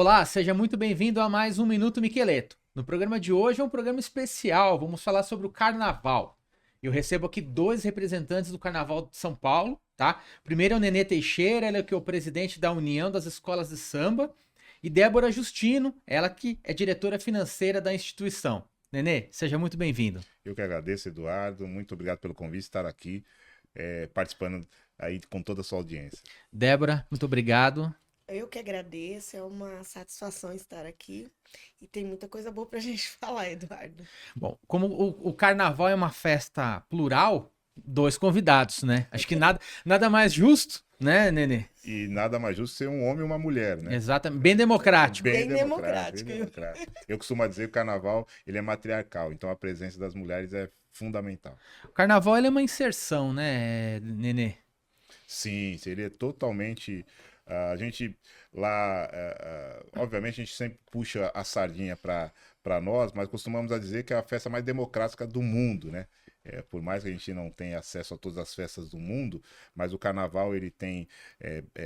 Olá, seja muito bem-vindo a mais um Minuto Miqueleto. No programa de hoje é um programa especial, vamos falar sobre o Carnaval. Eu recebo aqui dois representantes do Carnaval de São Paulo, tá? Primeiro é o Nenê Teixeira, ela que é o presidente da União das Escolas de Samba, e Débora Justino, ela que é diretora financeira da instituição. Nenê, seja muito bem-vindo. Eu que agradeço, Eduardo. Muito obrigado pelo convite, estar aqui participando aí com toda a sua audiência. Débora, muito obrigado. Eu que agradeço, é uma satisfação estar aqui e tem muita coisa boa pra gente falar, Eduardo. Bom, como o Carnaval é uma festa plural, dois convidados, né? Acho que nada mais justo, né, Nenê? E nada mais justo ser um homem e uma mulher, né? Exatamente, bem democrático. Bem Bem democrático. democrático. Eu costumo dizer que o carnaval ele é matriarcal, então a presença das mulheres é fundamental. O Carnaval ele é uma inserção, né, Nenê? Sim, seria totalmente. A gente lá, obviamente, a gente sempre puxa a sardinha para nós, mas costumamos a dizer que é a festa mais democrática do mundo, né? Por mais que a gente não tenha acesso a todas as festas do mundo, mas o carnaval ele tem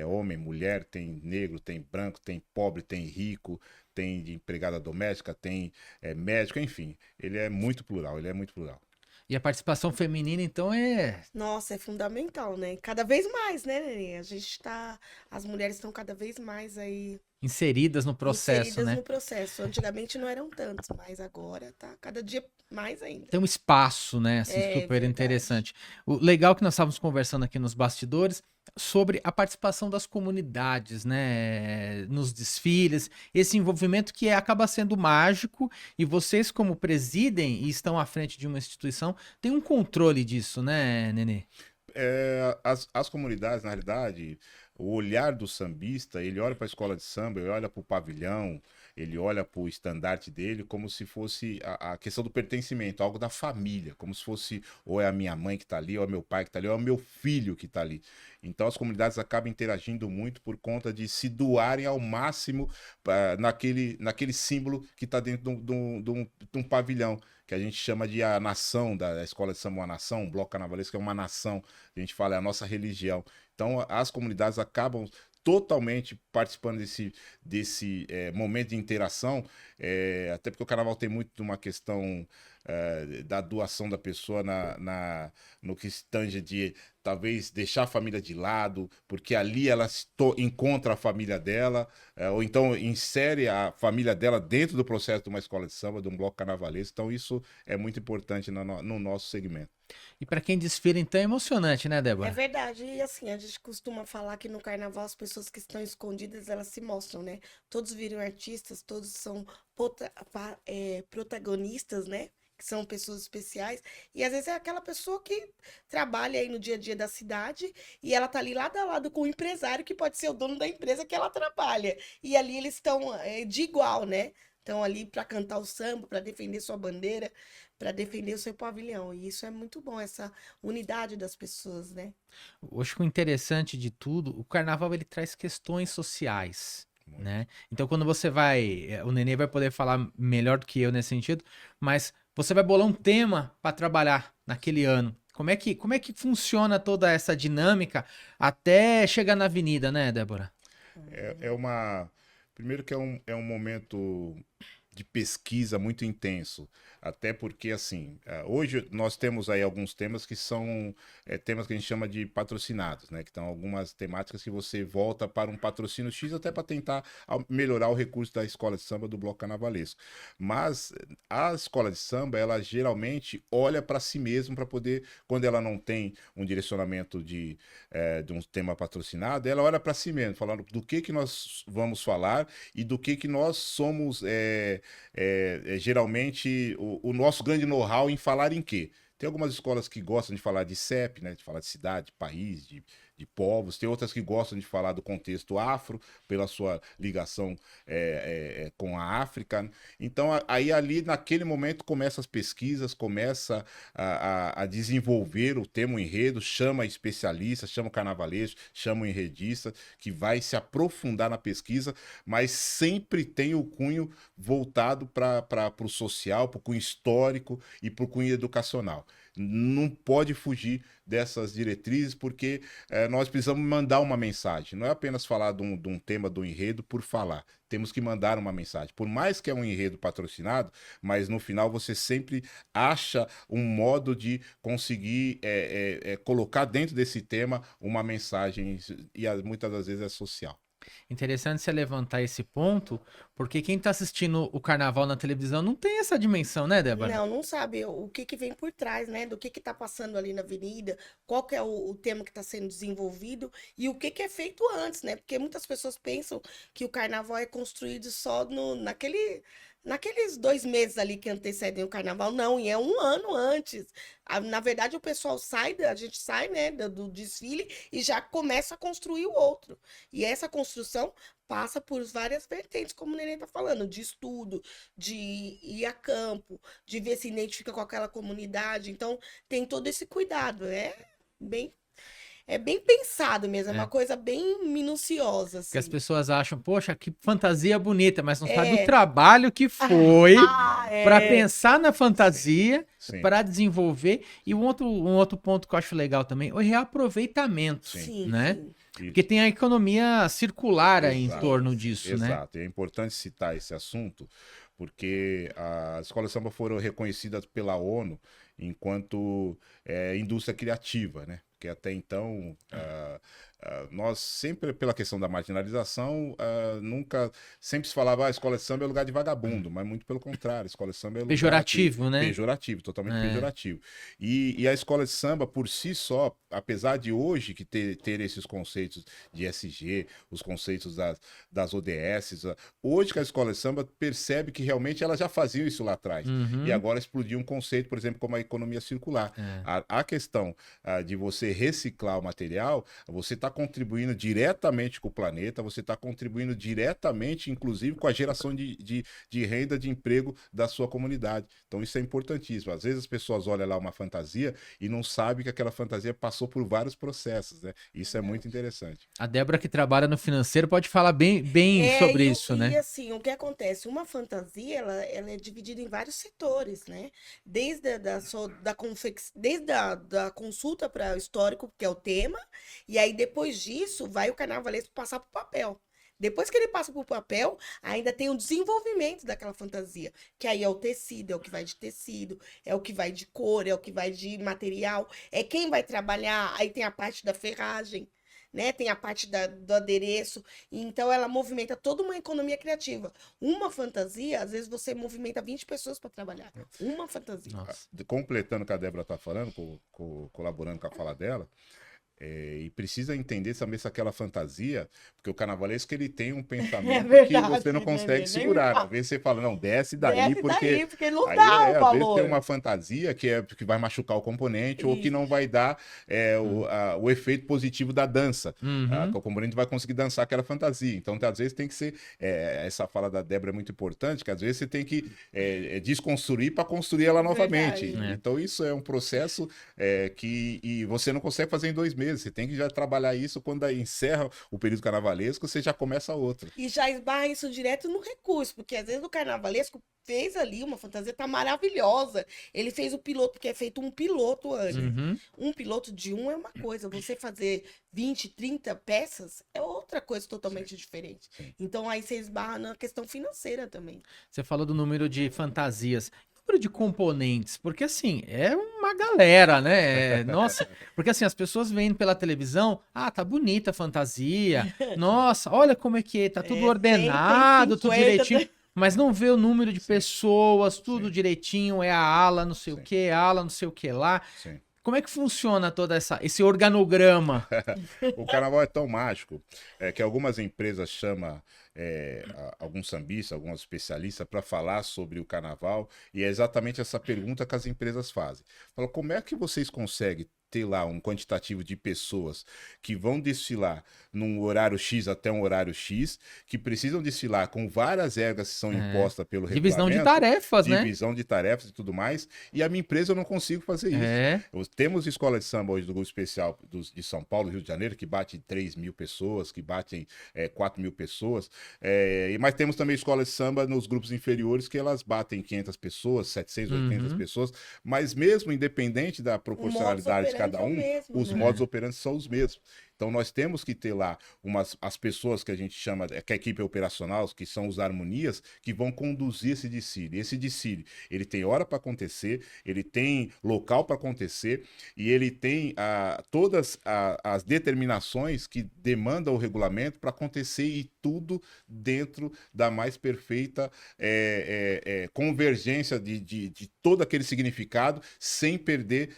homem, mulher, tem negro, tem branco, tem pobre, tem rico, tem de empregada doméstica, tem médico, enfim, ele é muito plural, ele é muito plural. E a participação feminina, então, é Nossa, é fundamental, né? Cada vez mais, né, Nenê? As mulheres estão cada vez mais aí inseridas no processo, inseridas né? no processo. Antigamente não eram tantos, mas agora tá cada dia mais ainda. Tem um espaço, né, assim, É super verdade. interessante. O legal é que nós estávamos conversando aqui nos bastidores sobre a participação das comunidades, né, nos desfiles, esse envolvimento que acaba sendo mágico e vocês como presidem e estão à frente de uma instituição, têm um controle disso, né, Nenê? As comunidades, na realidade, o olhar do sambista, ele olha para a escola de samba, ele olha para o pavilhão, ele olha para o estandarte dele como se fosse a questão do pertencimento, algo da família, como se fosse ou é a minha mãe que está ali, ou é meu pai que está ali, ou é o meu filho que está ali. Então as comunidades acabam interagindo muito por conta de se doarem ao máximo naquele símbolo que está dentro de um pavilhão, que a gente chama de a nação, da escola de samba, uma nação, um bloco carnavalesco é uma nação, a gente fala é a nossa religião. Então as comunidades acabam totalmente participando desse momento de interação, até porque o carnaval tem muito de uma questão da doação da pessoa no que se tange de talvez deixar a família de lado, porque ali ela encontra a família dela, ou então insere a família dela dentro do processo de uma escola de samba, de um bloco carnavalesco. Então isso é muito importante no nosso segmento. E para quem desfila, então, é emocionante, né, É Débora? verdade, e assim, a gente costuma falar que no carnaval as pessoas que estão escondidas, elas se mostram, né? Todos viram artistas, todos são protagonistas, né? Que são pessoas especiais, e às vezes é aquela pessoa que trabalha aí no dia a dia da cidade e ela tá ali lado a lado com o empresário que pode ser o dono da empresa que ela trabalha. E ali eles estão de igual, né? Estão ali para cantar o samba, para defender sua bandeira, para defender o seu pavilhão. E isso é muito bom, essa unidade das pessoas, né? Eu acho que o interessante de tudo, o carnaval ele traz questões sociais, Muito. né? Então quando você vai, o Nenê vai poder falar melhor do que eu nesse sentido, mas você vai bolar um tema para trabalhar naquele ano. Como é que funciona toda essa dinâmica até chegar na avenida, né, Débora? É uma. Primeiro que é um momento de pesquisa muito intenso. Até porque, assim, hoje nós temos aí alguns temas que são temas que a gente chama de patrocinados, né? Que estão algumas temáticas que você volta para um patrocínio X até para tentar melhorar o recurso da escola de samba do bloco carnavalesco. Mas a escola de samba, ela geralmente olha para si mesma para poder, quando ela não tem um direcionamento de um tema patrocinado, ela olha para si mesma, falando do que nós vamos falar e do que nós somos geralmente o nosso grande know-how em falar em quê? Tem algumas escolas que gostam de falar de CEP, né, de falar de cidade, de país, de povos. Tem outras que gostam de falar do contexto afro, pela sua ligação com a África. Então, aí ali, naquele momento, começa as pesquisas, começa a desenvolver o tema, o enredo, chama especialistas, chama o carnavalesco, chama o enredista, que vai se aprofundar na pesquisa, mas sempre tem o cunho voltado para o social, para o cunho histórico e para o cunho educacional. não pode fugir dessas diretrizes, porque nós precisamos mandar uma mensagem. Não é apenas falar de um tema, do enredo por falar. Temos que mandar uma mensagem. Por mais que é um enredo patrocinado, mas no final você sempre acha um modo de conseguir colocar dentro desse tema uma mensagem, e muitas das vezes é social. Interessante você levantar esse ponto, porque quem tá assistindo o carnaval na televisão não tem essa dimensão, né, Débora? Não sabe o que que vem por trás, né? Do que tá passando ali na avenida, qual que é o tema que está sendo desenvolvido e o que que é feito antes, né? Porque muitas pessoas pensam que o carnaval é construído só naqueles 2 meses ali que antecedem o carnaval. Não, e é um ano antes. Na verdade, o pessoal a gente sai, né, do desfile e já começa a construir o outro. E essa construção passa por várias vertentes, como o Nenê tá falando, de estudo, de ir a campo, de ver se identifica com aquela comunidade. Então, tem todo esse cuidado. Bem, é bem pensado mesmo, é uma coisa bem minuciosa, Que as assim. pessoas acham, poxa, que fantasia bonita, mas não sabe o É. trabalho que foi para É. pensar na fantasia, Sim. para desenvolver. E um outro ponto que eu acho legal também, o reaproveitamento, Sim, né? sim. Porque tem a economia circular aí em Exato. torno disso, né? Exato, é importante citar esse assunto, porque as escolas de samba foram reconhecidas pela ONU enquanto indústria criativa, né? Porque até então, nós sempre, pela questão da marginalização, nunca, sempre se falava, a escola de samba é lugar de vagabundo, mas muito pelo contrário, a escola de samba é lugar Pejorativo, né? Pejorativo, totalmente pejorativo. E a escola de samba, por si só, apesar de hoje que ter esses conceitos de SG, os conceitos das ODS, hoje que a escola de samba percebe que realmente elas já faziam isso lá atrás. Uhum. E agora explodiu um conceito, por exemplo, como a economia circular. A questão de você reciclar o material, você está contribuindo diretamente com o planeta, você está contribuindo diretamente, inclusive, com a geração de renda, de emprego da sua comunidade. Então isso é importantíssimo. Às vezes as pessoas olham lá uma fantasia e não sabem que aquela fantasia passou por vários processos, né? Isso é muito interessante. A Débora, que trabalha no financeiro, pode falar bem sobre isso, né? E assim, o que acontece? Uma fantasia, ela é dividida em vários setores, né? Desde da consulta para o histórico, que é o tema, e aí depois disso vai o carnavalesco passar para o papel. Depois que ele passa para o papel, ainda tem o desenvolvimento daquela fantasia, que aí é o tecido, é o que vai de tecido, é o que vai de cor, é o que vai de material, é quem vai trabalhar, aí tem a parte da ferragem, né? Tem a parte do adereço, então ela movimenta toda uma economia criativa. Uma fantasia, às vezes você movimenta 20 pessoas para trabalhar. Uma fantasia. Nossa. Completando o que a Débora está falando, colaborando com a fala dela, e precisa entender também se aquela fantasia, porque o carnavalesco ele tem um pensamento que você não consegue segurar. Às vezes você fala, não, desce daí, porque não aí, dá o às vezes valor. tem uma fantasia que vai machucar o componente ou que não vai dar o efeito positivo da dança. O componente vai conseguir dançar aquela fantasia. Então, às vezes tem que ser, essa fala da Débora é muito importante, que às vezes você tem que desconstruir para construir ela novamente. Então, isso é um processo que você não consegue fazer em 2 meses. Você tem que já trabalhar isso quando encerra o período carnavalesco, você já começa outra. E já esbarra isso direto no recurso, porque às vezes o carnavalesco fez ali uma fantasia, tá maravilhosa. Ele fez o piloto, porque é feito um piloto antes. Um piloto de é uma coisa, você fazer 20, 30 peças é outra coisa totalmente diferente. Então aí você esbarra na questão financeira também. Você falou do número de fantasias. Número de componentes, porque assim, é uma galera, né? Nossa, porque assim, as pessoas veem pela televisão, tá bonita a fantasia, nossa, olha como é que tá tudo ordenado, tudo direitinho, mas não vê o número de pessoas, tudo direitinho, é a ala, não sei o que, ala, não sei o que lá. Sim. Como é que funciona todo esse organograma? O carnaval é tão mágico que algumas empresas chamam alguns sambistas, alguns especialistas para falar sobre o carnaval, e é exatamente essa pergunta que as empresas fazem. Fala, como é que vocês conseguem ter lá um quantitativo de pessoas que vão desfilar num horário X até um horário X, que precisam desfilar com várias regras que são impostas pelo Divisão de regulamento, tarefas, né? divisão de tarefas e tudo mais, e a minha empresa eu não consigo fazer isso. Temos escola de samba hoje do Grupo Especial de São Paulo, Rio de Janeiro, que bate 3 mil pessoas, que batem 4 mil pessoas, mas temos também escola de samba nos grupos inferiores que elas batem 500 pessoas, 700, 800 pessoas, mas mesmo independente da proporcionalidade de cada um, os modus operandi são os mesmos. Então nós temos que ter lá as pessoas que a gente chama, que é a equipe operacional, que são os harmonias, que vão conduzir esse desfile. Esse desfile, ele tem hora para acontecer, ele tem local para acontecer e ele tem todas as determinações que demanda o regulamento para acontecer e tudo dentro da mais perfeita convergência de todo aquele significado, sem perder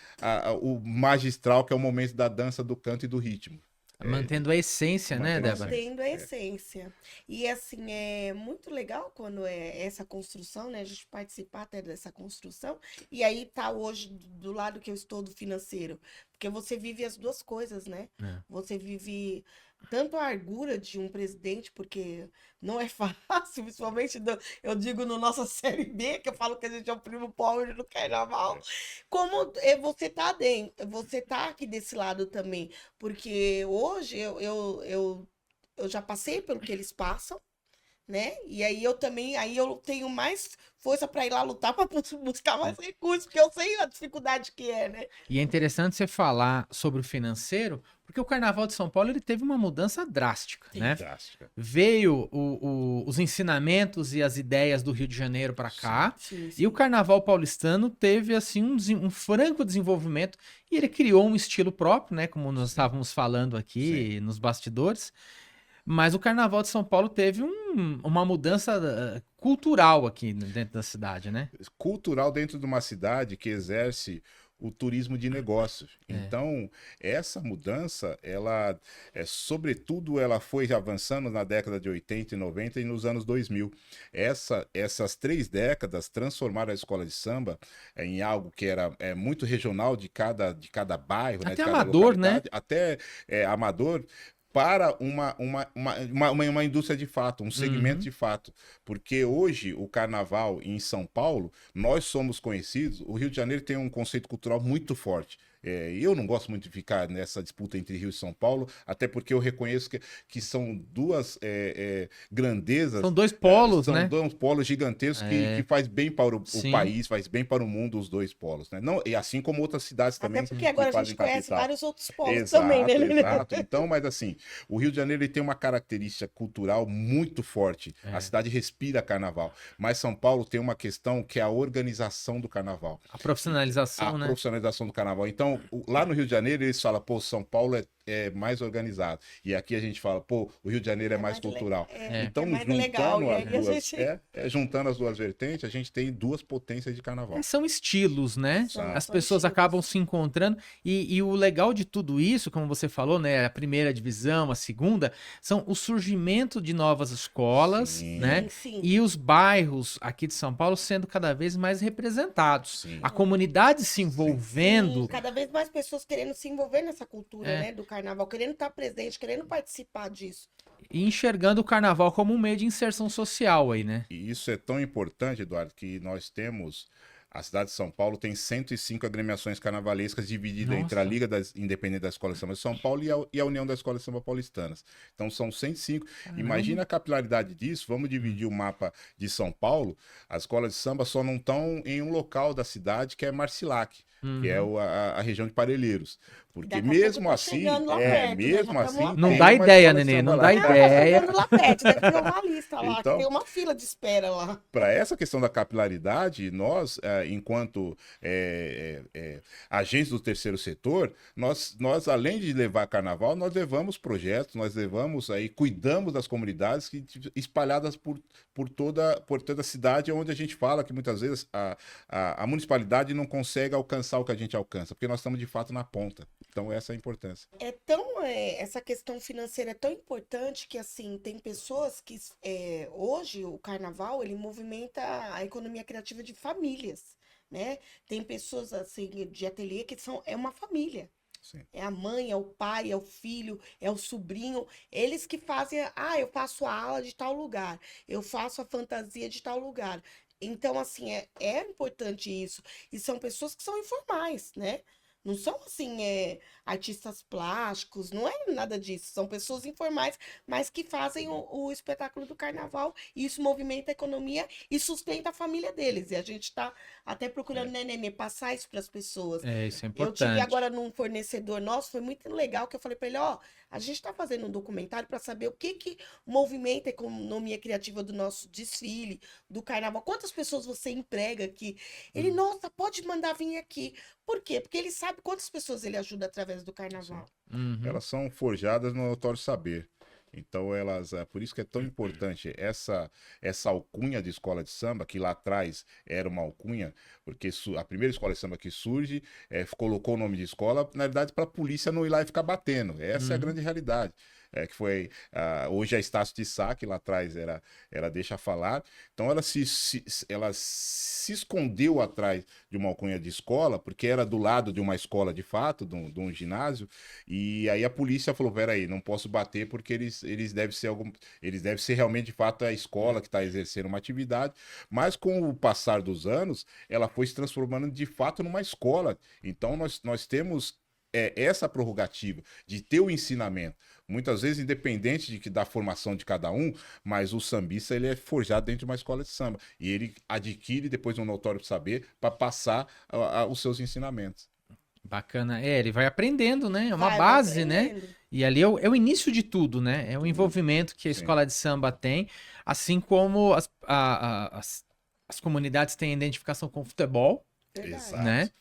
o magistral, que é o momento da dança, do canto e do ritmo. Mantendo a essência, né, Débora? Mantendo a essência. E assim, é muito legal quando é essa construção, né? A gente participar até dessa construção. E aí tá hoje do lado que eu estou do financeiro. Porque você vive as duas coisas, né? Você vive tanto a argura de um presidente, porque não é fácil, principalmente, eu digo no nossa Série B, que eu falo que a gente é o primo pobre do carnaval, como você tá dentro, você tá aqui desse lado também, porque hoje eu já passei pelo que eles passam, né? E aí eu tenho mais força para ir lá lutar para buscar mais recursos, porque eu sei a dificuldade que é, né? E é interessante você falar sobre o financeiro, porque o Carnaval de São Paulo ele teve uma mudança drástica, né? Drástica. Veio os ensinamentos e as ideias do Rio de Janeiro para cá, Sim. e o Carnaval paulistano teve assim um franco desenvolvimento e ele criou um estilo próprio, né? Como nós estávamos falando aqui nos bastidores. Mas o Carnaval de São Paulo teve uma mudança cultural aqui dentro da cidade, né? Cultural dentro de uma cidade que exerce o turismo de negócios. Então, essa mudança, ela, sobretudo, ela foi avançando na década de 80 e 90 e nos anos 2000. Essas 3 décadas transformaram a escola de samba em algo que era muito regional de cada bairro, Até né, de cada amador, né? até amador, para uma indústria de fato, um segmento de fato. Porque hoje o carnaval em São Paulo, nós somos conhecidos, o Rio de Janeiro tem um conceito cultural muito forte. Eu não gosto muito de ficar nessa disputa entre Rio e São Paulo, até porque eu reconheço que são duas grandezas. São 2 polos, são né? 2 polos gigantescos que faz bem para o Sim. país, faz bem para o mundo, os 2 polos, né? Não, e assim como outras cidades também. Até porque agora a gente conhece capital. vários outros polos também, né? Exato. Então, mas assim, o Rio de Janeiro ele tem uma característica cultural muito forte. A cidade respira carnaval. Mas São Paulo tem uma questão que é a organização do carnaval. A profissionalização, né? A profissionalização do carnaval. Então, lá no Rio de Janeiro, eles falam, pô, São Paulo é mais organizado. E aqui a gente fala, pô, o Rio de Janeiro é mais cultural. Então, juntando as duas vertentes, a gente tem 2 potências de carnaval. São estilos, né? As pessoas acabam se encontrando. E o legal de tudo isso, como você falou, né? A primeira divisão, a segunda, são o surgimento de novas escolas, né? Sim. E os bairros aqui de São Paulo sendo cada vez mais representados. Sim. A comunidade se envolvendo. Sim, cada vez mais pessoas querendo se envolver nessa cultura, né? Do carnaval, querendo estar presente, querendo participar disso. E enxergando o carnaval como um meio de inserção social aí, né? E isso é tão importante, Eduardo, que nós temos... A cidade de São Paulo tem 105 agremiações carnavalescas divididas entre a Liga Independente da Escola de Samba de São Paulo e a União da Escola de Samba Paulistanas. Então são 105. Caramba. Imagina a capilaridade disso. Vamos dividir o mapa de São Paulo. As escolas de samba só não estão em um local da cidade que é Marcilac, que é a região de Parelheiros. Porque mesmo assim, não dá ideia, Nenê, não dá ideia. Lá perto, deve ter uma lista lá, então, que tem uma fila de espera lá. Para essa questão da capilaridade, nós, enquanto agentes do terceiro setor, nós, além de levar carnaval, nós levamos projetos, nós levamos aí, cuidamos das comunidades espalhadas por toda a cidade, onde a gente fala que muitas vezes a municipalidade não consegue alcançar o que a gente alcança, porque nós estamos de fato na ponta. Então, essa é a importância. Essa questão financeira é tão importante que, assim, tem pessoas que, hoje, o carnaval, ele movimenta a economia criativa de famílias, né? Tem pessoas, assim, de ateliê que é uma família. Sim. É a mãe, é o pai, é o filho, é o sobrinho. Eles que fazem, eu faço a aula de tal lugar, eu faço a fantasia de tal lugar. Então, assim, é importante isso. E são pessoas que são informais, né? Não são, assim, artistas plásticos, não é nada disso. São pessoas informais, mas que fazem o espetáculo do carnaval. E isso movimenta a economia e sustenta a família deles. E a gente está até procurando, né, Nenê, passar isso para as pessoas. Isso é Eu tive importante. agora num fornecedor nosso, foi muito legal, que eu falei para ele, ó, a gente está fazendo um documentário para saber o que que movimenta a economia criativa do nosso desfile, do carnaval. Quantas pessoas você emprega aqui? Ele, nossa, pode mandar vir aqui. Por quê? Porque ele sabe quantas pessoas ele ajuda através do carnaval. Uhum. Elas são forjadas no notório saber. Então elas, por isso que é tão importante essa alcunha de escola de samba, que lá atrás era uma alcunha, porque a primeira escola de samba que surge colocou o nome de escola, na verdade, para a polícia não ir lá e ficar batendo. Essa é a grande realidade. Que foi hoje a Estácio de Sá, que lá atrás era Deixa Falar. Então ela se escondeu atrás de uma alcunha de escola, porque era do lado de uma escola de fato, de um ginásio, e aí a polícia falou: peraí, não posso bater porque eles devem ser realmente de fato a escola que está exercendo uma atividade, mas com o passar dos anos, ela foi se transformando de fato numa escola. Então nós temos essa prerrogativa de ter o ensinamento, muitas vezes independente da formação de cada um, mas o sambista ele é forjado dentro de uma escola de samba e ele adquire depois um notório saber para passar os seus ensinamentos. Bacana. Ele vai aprendendo, né? É uma Vai base, né? aprendendo. E ali é o início de tudo, né? É o envolvimento que a Sim. escola de samba tem, assim como as comunidades têm identificação com o futebol, Verdade. Exato. né?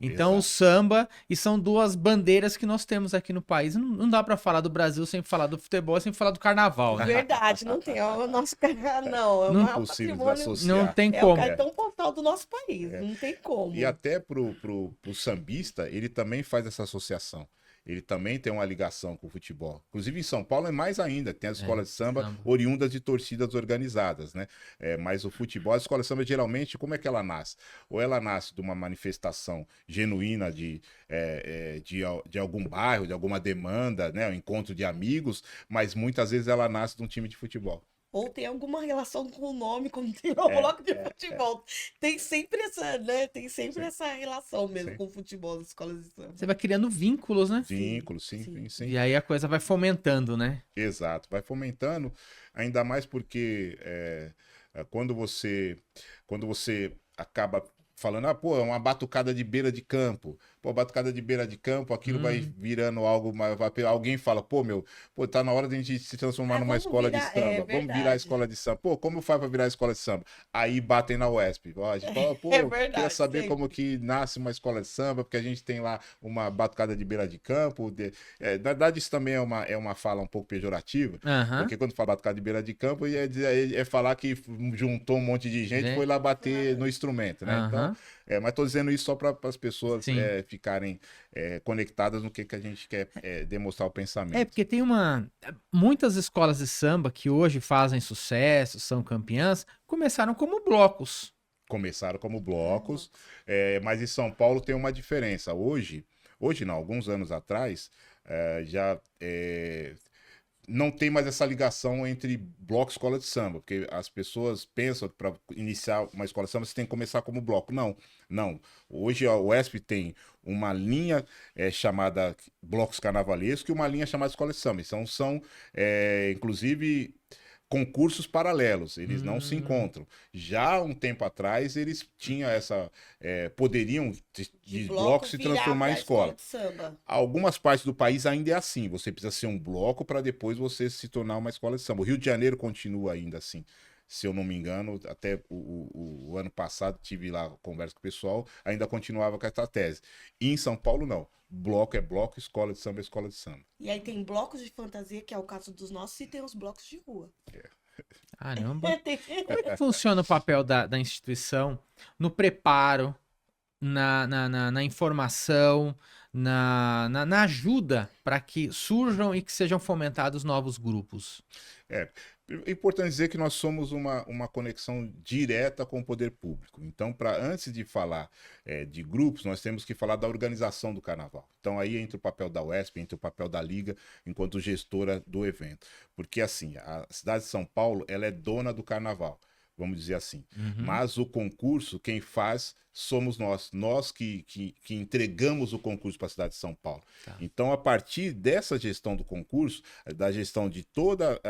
Então o Exato. samba, e são duas bandeiras que nós temos aqui no país. Não dá pra falar do Brasil sem falar do futebol, sem falar do carnaval, né? Verdade, não tem. É o nosso carnaval, não. É o Não maior Impossível patrimônio. desassociar. Não tem É o como. cartão postal do nosso país. Não tem como. E até pro sambista, ele também faz essa associação. Ele também tem uma ligação com o futebol. Inclusive em São Paulo é mais ainda, tem as escolas de samba oriundas de torcidas organizadas, né? Mas o futebol, a escola de samba geralmente, como é que ela nasce? Ou ela nasce de uma manifestação genuína de algum bairro, de alguma demanda, né? Um encontro de amigos, mas muitas vezes ela nasce de um time de futebol. Ou tem alguma relação com o nome, como tem no bloco de futebol. Tem sempre essa, né? Tem sempre essa relação mesmo com o futebol das escolas de samba. Você vai criando vínculos, né? Vínculos, sim. E aí a coisa vai fomentando, né? Exato, vai fomentando, ainda mais porque quando você acaba falando, pô, é uma batucada de beira de campo. Pô, batucada de beira de campo, aquilo vai virando algo, alguém fala, pô, tá na hora de a gente se transformar numa escola de samba. Vamos virar a escola de samba. Pô, como faz pra virar a escola de samba? Aí batem na UESP. A gente fala, pô, queria saber sempre. como que nasce uma escola de samba, porque a gente tem lá uma batucada de beira de campo. Na verdade, isso também é uma fala um pouco pejorativa, porque quando fala batucada de beira de campo, é falar que juntou um monte de gente e foi lá bater no instrumento, né? Então, mas tô dizendo isso só para as pessoas ficarem conectadas no que a gente quer demonstrar o pensamento. Porque tem muitas escolas de samba que hoje fazem sucesso, são campeãs, começaram como blocos. Começaram como blocos, mas em São Paulo tem uma diferença. Hoje não, alguns anos atrás, já não tem mais essa ligação entre bloco e escola de samba, porque as pessoas pensam que para iniciar uma escola de samba você tem que começar como bloco. Não. Hoje a UESP tem uma linha chamada Blocos Carnavalescos e uma linha chamada Escola de Samba. Então são inclusive, concursos paralelos, eles não se encontram. Já um tempo atrás, eles tinham poderiam de bloco se transformar em escola. Algumas partes do país ainda é assim, você precisa ser um bloco para depois você se tornar uma escola de samba. O Rio de Janeiro continua ainda assim. Se eu não me engano, até o ano passado tive lá conversa com o pessoal, ainda continuava com essa tese. E em São Paulo, não. Bloco é bloco, escola de samba é escola de samba. E aí tem blocos de fantasia, que é o caso dos nossos, e tem os blocos de rua. Caramba. Como é que funciona o papel da instituição no preparo, na informação, na ajuda para que surjam e que sejam fomentados novos grupos? É importante dizer que nós somos uma conexão direta com o poder público. Então, antes de falar de grupos, nós temos que falar da organização do carnaval. Então, aí entra o papel da UESP, entra o papel da Liga, enquanto gestora do evento. Porque, assim, a cidade de São Paulo, ela é dona do carnaval, vamos dizer assim. Mas o concurso, quem faz somos nós que entregamos o concurso para a cidade de São Paulo. Tá. Então, a partir dessa gestão do concurso, da gestão de toda,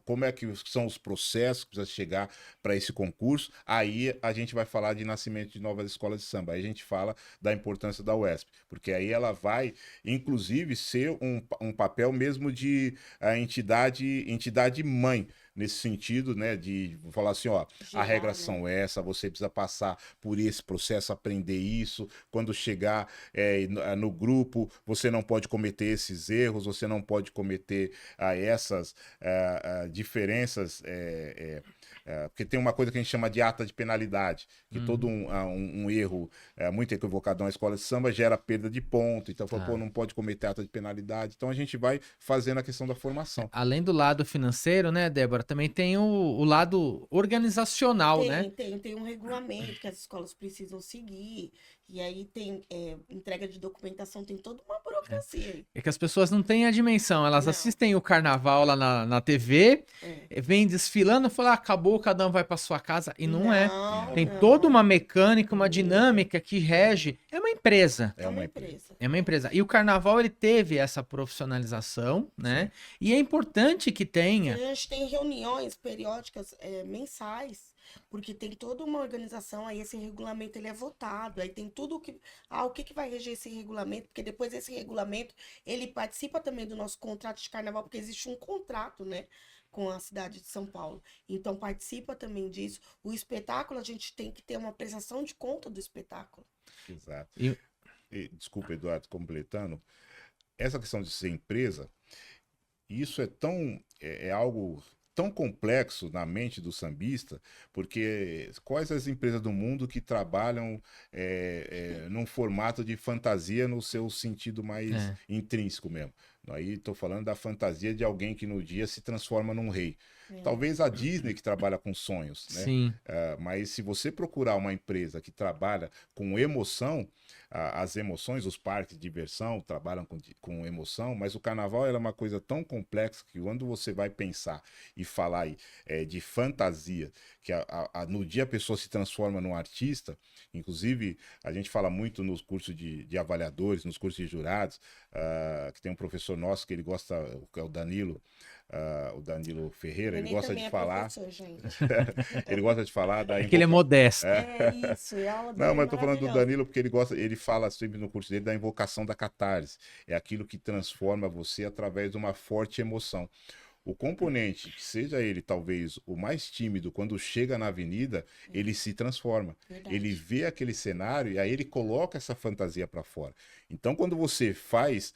como é que são os processos que precisa chegar para esse concurso, aí a gente vai falar de nascimento de novas escolas de samba, aí a gente fala da importância da UESP, porque aí ela vai, inclusive, ser um papel mesmo de entidade mãe, nesse sentido, né, de falar assim, ó, Geral, a regra né? são essa, você precisa passar por esse processo, aprender isso, quando chegar no grupo, você não pode cometer esses erros, você não pode cometer essas diferenças, porque tem uma coisa que a gente chama de ata de penalidade, que todo um erro muito equivocado na escola de samba gera perda de ponto, então pô, não pode cometer ata de penalidade, então a gente vai fazendo a questão da formação. Além do lado financeiro, né, Débora, também tem o lado organizacional, né? Tem um regulamento que as escolas precisam seguir, e aí tem entrega de documentação, tem toda uma burocracia aí. É que as pessoas não têm a dimensão. Elas Não. assistem o carnaval lá na TV, É. vem desfilando, fala, acabou, cada um vai para sua casa. E não é. Tem não. toda uma mecânica, uma dinâmica que rege. É uma empresa. É uma empresa. É uma empresa. E o carnaval, ele teve essa profissionalização, né? E é importante que tenha. A gente tem reuniões periódicas, mensais, porque tem toda uma organização, aí esse regulamento ele é votado, aí tem tudo o que vai reger esse regulamento, porque depois esse regulamento, ele participa também do nosso contrato de carnaval, porque existe um contrato, né, com a cidade de São Paulo. Então participa também disso. O espetáculo, a gente tem que ter uma prestação de conta do espetáculo. Exato. E- Desculpa, Eduardo, completando, essa questão de ser empresa, isso é algo tão complexo na mente do sambista, porque quais as empresas do mundo que trabalham num formato de fantasia no seu sentido mais intrínseco mesmo? Aí estou falando da fantasia de alguém que no dia se transforma num rei. Talvez a Disney que trabalha com sonhos, né? Sim. Mas se você procurar uma empresa que trabalha com emoção, as emoções, os parques de diversão trabalham com emoção, mas o carnaval é uma coisa tão complexa que quando você vai pensar e falar de fantasia, que no dia a pessoa se transforma num artista, inclusive a gente fala muito nos cursos de avaliadores, nos cursos de jurados, que tem um professor nosso que ele gosta, que é o Danilo Ferreira, ele gosta de falar. Ele gosta de falar da que ele é modesto. Isso, é aula Não, mas eu tô falando do Danilo porque ele fala sempre no curso dele da invocação da catarse. É aquilo que transforma você através de uma forte emoção. O componente, que seja ele talvez o mais tímido, quando chega na avenida, ele se transforma. Verdade. Ele vê aquele cenário e aí ele coloca essa fantasia para fora. Então, quando você faz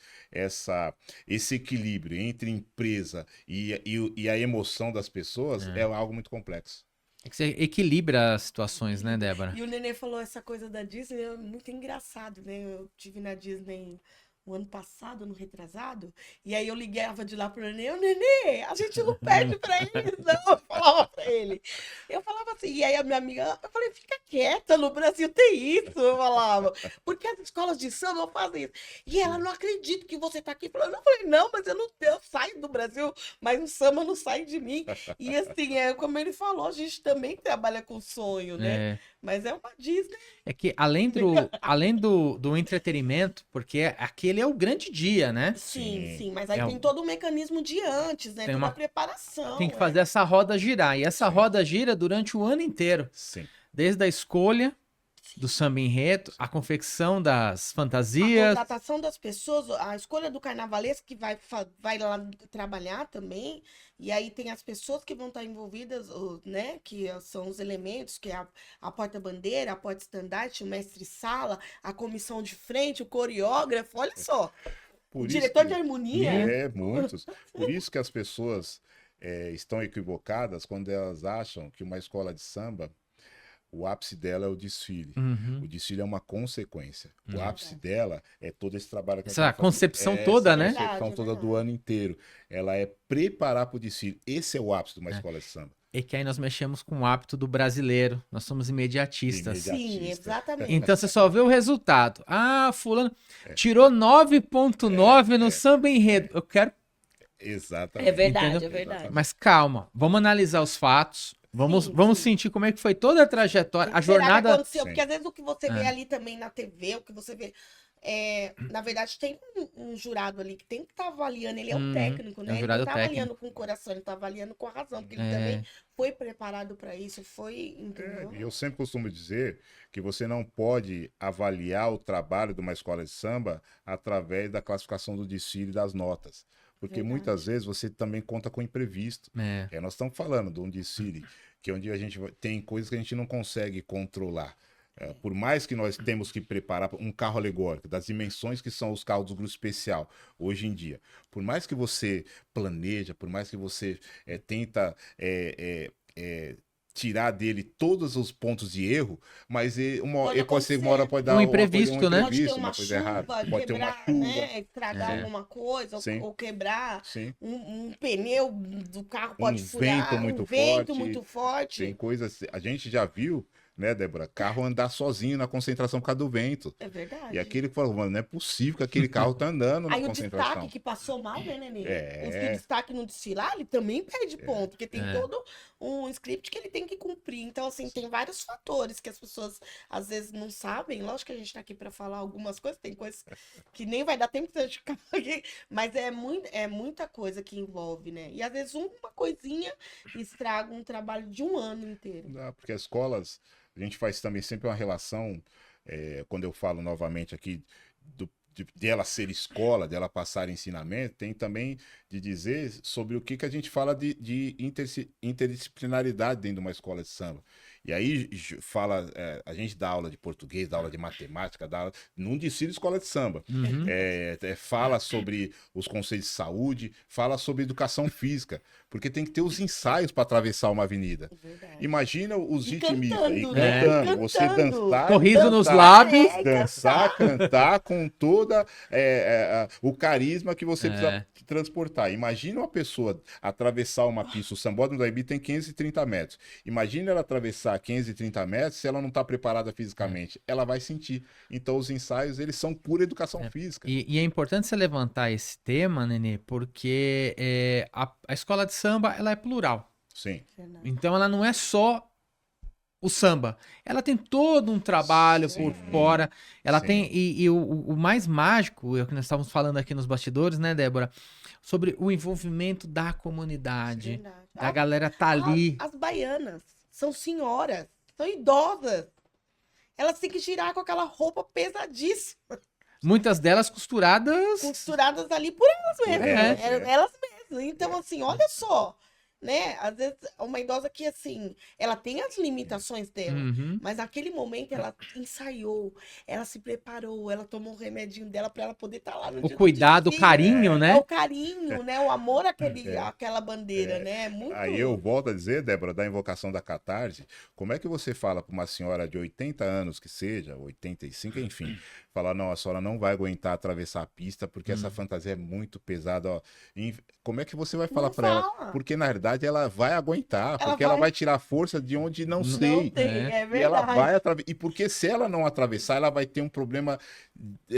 esse equilíbrio entre empresa e a emoção das pessoas, é algo muito complexo. É que você equilibra as situações, né, Débora? E o Nenê falou essa coisa da Disney, é muito engraçado, né? Eu tive na Disney o ano passado, no retrasado, e aí eu ligava de lá pro Nenê, ô Nenê, a gente não perde pra eles, não, eu falava pra ele. Eu falava assim, e aí a minha amiga, eu falei, fica quieta, no Brasil tem isso, eu falava, porque as escolas de samba fazem isso. E ela, não acredito que você tá aqui falando, eu falei, não, mas eu saio do Brasil, mas o samba não sai de mim. E assim, como ele falou, a gente também trabalha com sonho, né? Mas é uma Disney. É que além do entretenimento, porque aquele é o grande dia, né? Sim, mas aí tem todo um mecanismo de antes, né? Tem uma preparação. Tem que fazer essa roda girar. E essa roda gira durante o ano inteiro. Sim. Desde a escolha do samba enredo, a confecção das fantasias. A contratação das pessoas, a escolha do carnavalesco que vai lá trabalhar também. E aí tem as pessoas que vão estar envolvidas, né? Que são os elementos, que é a porta-bandeira, a porta-estandarte, o mestre-sala, a comissão de frente, o coreógrafo, olha só. O diretor de harmonia. Muitos. Por isso que as pessoas estão equivocadas quando elas acham que uma escola de samba, O ápice dela é o desfile. Uhum. O desfile é uma consequência. O Uhum. ápice dela é todo esse trabalho que Essa a gente tá fazendo. concepção toda, né? Essa concepção Verdade, toda do verdade. ano inteiro. Ela é preparar para o desfile. Esse é o ápice de uma É. escola de samba. É que aí nós mexemos com o hábito do brasileiro. Nós somos imediatistas. Imediato. Sim, Artista. exatamente. Então você só vê o resultado. Ah, fulano tirou 9,9 no samba enredo. Eu quero. Exatamente. É verdade, Entendeu? é verdade. Mas calma, vamos analisar os fatos. Vamos, Sim, vamos sim. sentir como é que foi toda a trajetória, a Será que jornada. aconteceu? Sim. Porque às vezes o que você vê É. ali também na TV, o que você vê. Na verdade, tem um jurado ali que tem que estar avaliando. Ele é um Uhum, técnico, é um né? Ele jurado não tá técnico. avaliando com o coração, ele tá avaliando com a razão, porque ele É. também foi preparado para isso, foi, entendeu? E eu sempre costumo dizer que você não pode avaliar o trabalho de uma escola de samba através da classificação do desfile e das notas. Porque Verdade. muitas vezes você também conta com imprevisto. É. Nós estamos falando de um desfile que é onde a gente tem coisas que a gente não consegue controlar. Por mais que nós temos que preparar um carro alegórico, das dimensões que são os carros do grupo especial hoje em dia, por mais que você planeja, por mais que você tenta tirar dele todos os pontos de erro, mas pode ser que uma hora pode dar Um imprevisto, né? Pode ter uma coisa errada. chuva, Pode ter uma quebrar, chuva. né? Estragar É. alguma coisa, Sim. ou quebrar. Sim. Um pneu do carro pode furar, vento muito um vento forte. muito forte. Tem coisas. A gente já viu, né, Débora? Carro andar sozinho na concentração por causa do vento. É verdade. E aquele que falou, mano, não é possível que aquele carro tá andando na Aí o concentração. destaque que passou mal, né, Nenê? É. Os que destaque no desfilar, ele também perde ponto, porque tem É. todo um script que ele tem que cumprir. Então, assim, tem vários fatores que as pessoas às vezes não sabem. Lógico que a gente tá aqui para falar algumas coisas, tem coisas que nem vai dar tempo de a gente ficar aqui, mas é muita coisa que envolve, né? E às vezes uma coisinha estraga um trabalho de um ano inteiro. Não dá, porque as escolas, a gente faz também sempre uma relação, quando eu falo novamente aqui dela ser escola, dela passar ensinamento, tem também de dizer sobre o que a gente fala de interdisciplinaridade dentro de uma escola de samba. E aí fala, a gente dá aula de português, dá aula de matemática, dá aula num desfile de escola de samba. Uhum. Fala sobre os conceitos de saúde, fala sobre educação física, porque tem que ter os ensaios para atravessar uma avenida. É verdade. Imagina os E ritmistas cantando, né? cantando, você Cantando. dançar, Sorriso nos cantar, lábios. dançar, cantar com toda o carisma que você É. precisa transportar. Imagina uma pessoa atravessar uma pista, o Sambódromo da Ibi tem 530 metros. Imagina ela atravessar 530 metros se ela não está preparada fisicamente. Ela vai sentir. Então os ensaios, eles são pura educação física. E é importante você levantar esse tema, Nenê, porque a escola de samba ela é plural. Sim. Verdade. Então ela não é só o samba. Ela tem todo um trabalho Sim. por fora. Ela Sim. tem. E o mais mágico, é o que nós estávamos falando aqui nos bastidores, né, Débora? Sobre o envolvimento da comunidade. Verdade. Da galera tá ali. As baianas são senhoras, são idosas. Elas têm que girar com aquela roupa pesadíssima, Muitas delas costuradas. costuradas ali por elas mesmas. É. Elas mesmas. Então, assim, olha só, né? Às vezes, uma idosa que, assim, ela tem as limitações dela, Uhum. mas naquele momento ela ensaiou, ela se preparou, ela tomou o remedinho dela para ela poder estar lá no O dia do cuidado, o desfile. carinho, É né? o carinho, né? O amor àquela bandeira, né? É muito... Aí eu volto a dizer, Débora, da invocação da catarse, como é que você fala para uma senhora de 80 anos que seja, 85, enfim, falar, não, a senhora não vai aguentar atravessar a pista porque essa fantasia é muito pesada, ó. Como é que você vai falar Não para ela? fala. Porque na verdade ela vai aguentar, porque ela vai- vai tirar força de onde não Não sei. tem, né? é E ela verdade. vai atravessar. E porque se ela não atravessar, ela vai ter um problema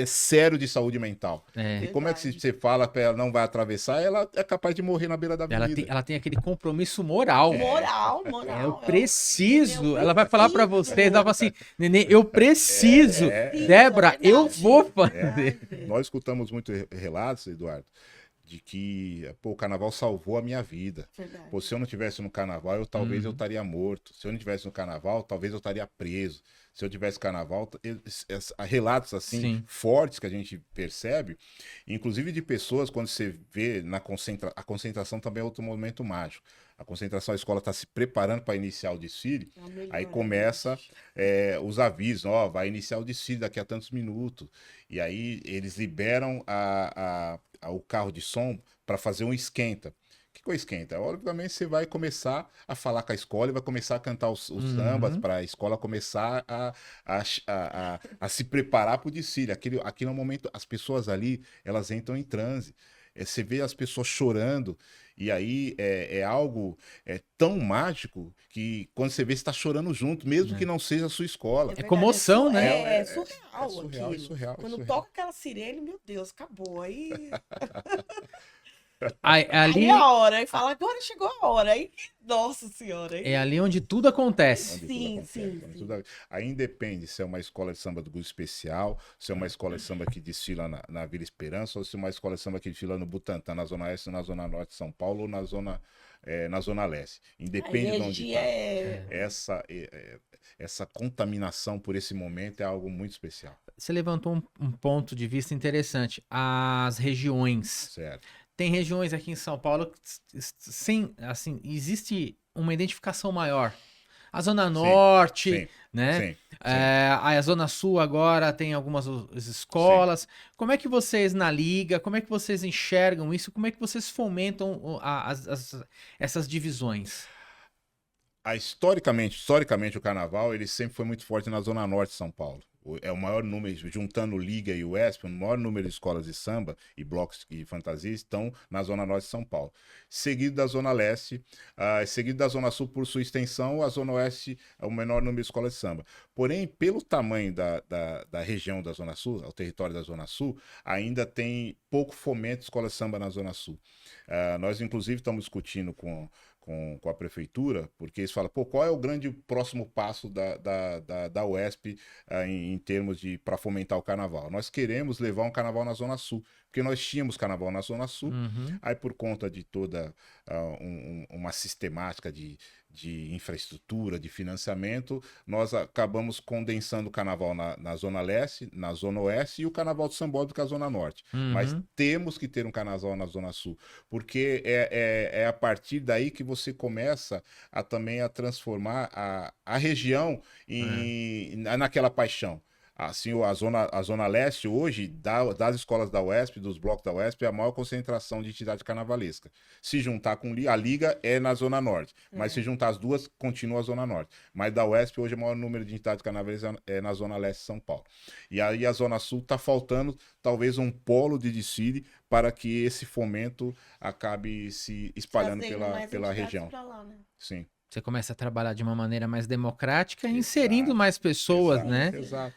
sério de saúde mental. É. E como é que Verdade. você fala para ela não vai atravessar, ela é capaz de morrer na beira da avenida. Ela tem aquele compromisso moral. Moral. Eu preciso. eu Ela vai falar pra preciso. vocês, ela fala assim, Nenê, eu preciso. Sim, Débora, é eu verdade. vou fazer. Nós escutamos muito relatos, Eduardo, de que o carnaval salvou a minha vida. Verdade. Pô, se eu não tivesse no carnaval, talvez Uhum. eu estaria morto. Se eu não tivesse no carnaval, talvez eu estaria preso. Se eu tivesse carnaval, relatos assim Sim. fortes que a gente percebe, inclusive de pessoas, quando você vê a concentração também é outro momento mágico. A concentração, a escola está se preparando para iniciar o desfile, É o melhor, aí né, começa gente? os avisos, ó, vai iniciar o desfile daqui a tantos minutos. E aí eles liberam o carro de som para fazer um esquenta. Que ficou esquenta. Obviamente você vai começar a falar com a escola e vai começar a cantar os sambas para a escola começar a se preparar para o desfile. Aquele é um momento, as pessoas ali, elas entram em transe. Você vê as pessoas chorando, e aí é algo tão mágico que quando você vê, você está chorando junto, mesmo que não seja a sua escola. verdade, comoção, né? É surreal surreal, aquilo. surreal, Quando surreal. toca aquela sirene, meu Deus, acabou. Aí Ali, é a hora, aí fala, agora chegou a hora. Aí, nossa senhora. Aí... é ali onde tudo acontece. Onde Sim, tudo acontece, sim, onde sim. tudo- Aí independe se é uma escola de samba do grupo especial, se é uma escola de samba que desfila na Vila Esperança, ou se é uma escola de samba que desfila no Butantã, na Zona Oeste, na Zona Norte de São Paulo, ou na Zona Leste. A Independe de onde energia está. Essa contaminação por esse momento é algo muito especial. Você levantou um ponto de vista interessante. As regiões. Certo. Tem regiões aqui em São Paulo que sem, assim, existe uma identificação maior. A Zona Norte, Sim, né? sim, sim. A Zona Sul agora tem algumas escolas. Como é que vocês na liga, como é que vocês enxergam isso? Como é que vocês fomentam essas divisões? Historicamente, o carnaval ele sempre foi muito forte na Zona Norte de São Paulo. É o maior número, juntando Liga e UESP, o maior número de escolas de samba e blocos e fantasias estão na Zona Norte de São Paulo. Seguido da Zona Leste, seguido da Zona Sul por sua extensão, a Zona Oeste é o menor número de escolas de samba. Porém, pelo tamanho da região da Zona Sul, o território da Zona Sul, ainda tem pouco fomento de escolas de samba na Zona Sul. Nós, inclusive, estamos discutindo com a prefeitura, porque eles falam, pô, qual é o grande próximo passo da UESP em termos de para fomentar o carnaval? Nós queremos levar um carnaval na Zona Sul, porque nós tínhamos carnaval na Zona Sul, aí por conta de toda uma sistemática de infraestrutura, de financiamento, nós acabamos condensando o carnaval na Zona Leste, na Zona Oeste e o carnaval do Sambódromo que é a Zona Norte. Mas temos que ter um carnaval na Zona Sul, porque é a partir daí que você começa também a transformar a região naquela paixão. Assim, a Zona Leste hoje, das escolas da UESP, dos blocos da UESP, é a maior concentração de entidade carnavalesca. Se juntar com a Liga é na Zona Norte, mas se juntar as duas, continua a Zona Norte. Mas da UESP, hoje, o maior número de entidades carnavalescas é na Zona Leste de São Paulo. E aí a Zona Sul está faltando, talvez, um polo de desfile para que esse fomento acabe se espalhando pela região. Lá, né? Sim. Você começa a trabalhar de uma maneira mais democrática, inserindo mais pessoas, né? Exato.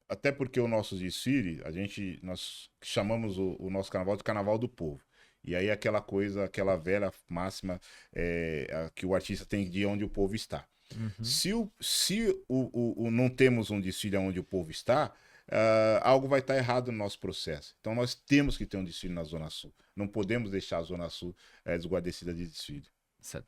Até porque o nosso desfile, nós chamamos o nosso carnaval de Carnaval do Povo. E aí aquela velha máxima que o artista tem de onde o povo está. Se não temos um desfile onde o povo está, algo vai estar errado no nosso processo. Então nós temos que ter um desfile na Zona Sul. Não podemos deixar a Zona Sul desguarnecida de desfile.